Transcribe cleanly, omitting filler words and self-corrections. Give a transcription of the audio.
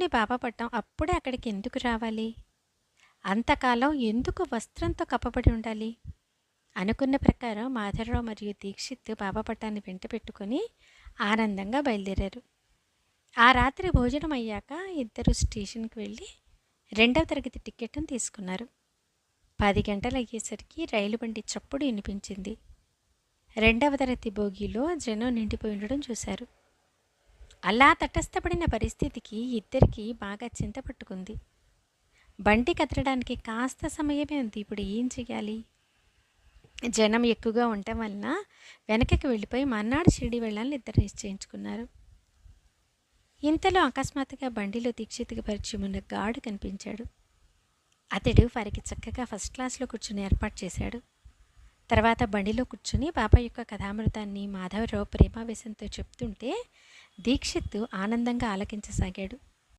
అనుకుని బాబా పట్టం అప్పుడే అక్కడికి ఎందుకు రావాలి? అంతకాలం ఎందుకు వస్త్రంతో కప్పబడి ఉండాలి? అనుకున్న ప్రకారం మాధవరావు మరియు దీక్షిత్ బాబా పట్టాన్ని వెంట పెట్టుకుని ఆనందంగా బయలుదేరారు. ఆ రాత్రి భోజనం అయ్యాక ఇద్దరు స్టేషన్కి వెళ్ళి 2వ తరగతి టికెట్ను తీసుకున్నారు. 10 గంటలు అయ్యేసరికి రైలు బండి చప్పుడు వినిపించింది. 2వ తరగతి బోగీలో జనం నిండిపోయి ఉండడం చూశారు. అలా తటస్థపడిన పరిస్థితికి ఇద్దరికీ బాగా చింత పట్టుకుంది. బండి కదలడానికి కాస్త సమయమే ఉంది. ఇప్పుడు ఏం చెయ్యాలి? జనం ఎక్కువగా ఉండటం వలన వెనకకి వెళ్ళిపోయి మర్నాడు షిరిడి వెళ్ళాలని ఇద్దరు నిశ్చయించుకున్నారు. ఇంతలో అకస్మాత్తుగా బండిలో దీక్షిత్కి పరిచయం ఉన్న గార్డు కనిపించాడు. అతడు వారికి చక్కగా ఫస్ట్ క్లాస్లో కూర్చుని ఏర్పాటు చేశాడు. తర్వాత బండిలో కూర్చుని బాబా యొక్క కథామృతాన్ని మాధవరావు ప్రేమావేశంతో చెప్తుంటే దీక్షిత్ ఆనందంగా ఆలకించసాగాడు.